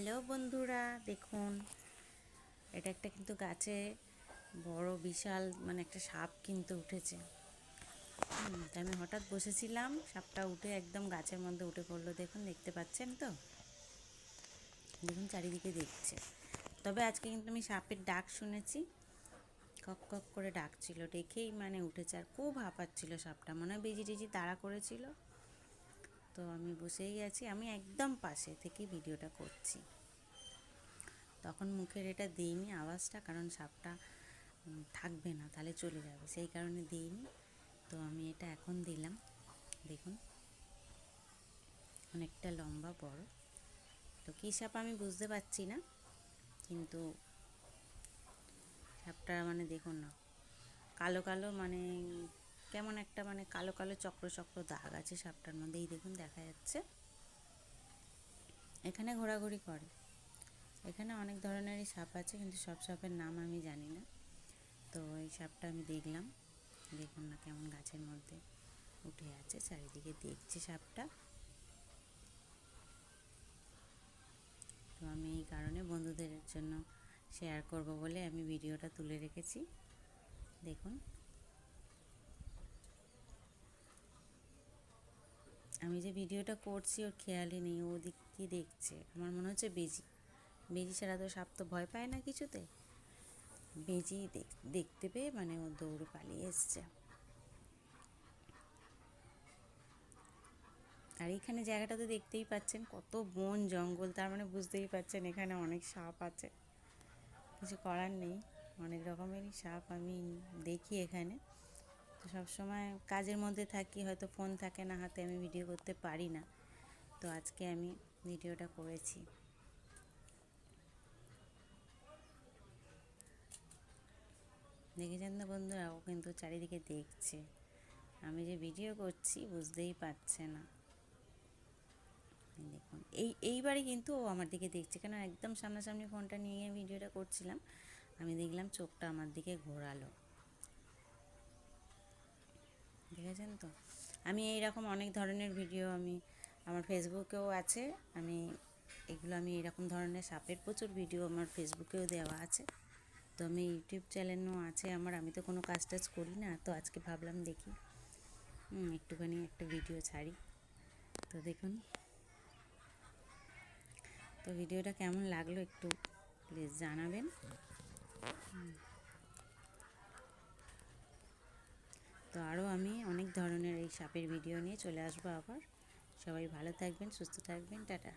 Hello বন্ধুরা, দেখুন এটা একটা কিন্তু গাছে বড় বিশাল একটা সাপ কিন্তু উঠেছে। তাই আমি হঠাৎ বসেছিলাম, সাপটা উঠে একদম গাছের মধ্যে উঠে পড়লো। দেখুন, দেখতে পাচ্ছেন তো? দেখুন চারিদিকে দেখছে। তবে আজকে কিন্তু আমি সাপের ডাক শুনেছি, কক কক করে ডাকছিল, দেখেই উঠেছে। আর খুব হাঁপাচ্ছিল সাপটা, মনে হয় বেজি টেজি তাড়া করেছিল। তো আমি বসেই গেছি, আমি একদম পাশে থেকে ভিডিওটা করছি। তখন মুখের এটা দিইনি আওয়াজটা, কারণ সাপটা থাকবে না, তাহলে চলে যাবে, সেই কারণে দিইনি। তো আমি এটা এখন দিলাম। দেখুন অনেকটা লম্বা বড়। তো কী সাপ আমি বুঝতে পারছি না, কিন্তু সাপটা দেখুন না, কালো কালো কেমন একটা কালো কালো চক্র চক্র দাগ আছে সাপটার মধ্যে। এই দেখুন দেখা যাচ্ছে, এখানে ঘোরাঘুরি করে। এখানে অনেক ধরনেরই সাপ আছে, কিন্তু সব সাপের নাম আমি জানি না। তো এই সাপটা আমি দেখলাম, দেখুন না কেমন গাছের মধ্যে উঠে আছে, চারিদিকে দেখছি সাপটা। তো আমি এই কারণে বন্ধুদের জন্য শেয়ার করব বলে আমি ভিডিওটা তুলে রেখেছি। দেখুন আমি যে ভিডিওটা করছি ওর খেয়ালই নেই, ও দিক কি দেখছে। আমার মনে হচ্ছে বেজি, বেজি ছাড়া তো সাপ তো ভয় পায় না কিছুতে। বেজি দেখতে পেয়ে ও দৌড়ে পালিয়ে এসছে। আর এইখানে জায়গাটা তো দেখতেই পাচ্ছেন, কত বন জঙ্গল, তার বুঝতেই পাচ্ছেন এখানে অনেক সাপ আছে। কিছু করার নেই, অনেক রকমেরই সাপ আমি দেখি এখানে। তো সবসময় কাজের মধ্যে থাকি, হয়তো ফোন থাকে না হাতে, আমি ভিডিও করতে পারি না। তো আজকে আমি ভিডিওটা করেছি। দেখেছেন তো বন্ধুরা, ও কিন্তু চারিদিকে দেখছে, আমি যে ভিডিও করছি বুঝতেই পারছে না। দেখুন এইবারে কিন্তু ও আমার দিকে দেখছে, কেন একদম সামনাসামনি ফোনটা নিয়ে ভিডিওটা করছিলাম, আমি দেখলাম চোখটা আমার দিকে ঘোরালো। দেখেছেন তো? আমি এইরকম অনেক ধরনের ভিডিও আমার ফেসবুকেও আছে। আমি এরকম ধরনের সাপের প্রচুর ভিডিও আমার ফেসবুকেও দেওয়া আছে। তো আমি ইউটিউব চ্যানেলও আছে আমার। আমি তো কোনো কাজ টাজ করি না, তো আজকে ভাবলাম দেখি একটুখানি একটা ভিডিও ছাড়ি। তো দেখুন, তো ভিডিওটা কেমন লাগলো একটু প্লিজ জানাবেন। তো আরও আমি অনেক ধরনের এই সাপের ভিডিও নিয়ে চলে আসবো আবার। সবাই ভালো থাকবেন, সুস্থ থাকবেন, টাটা।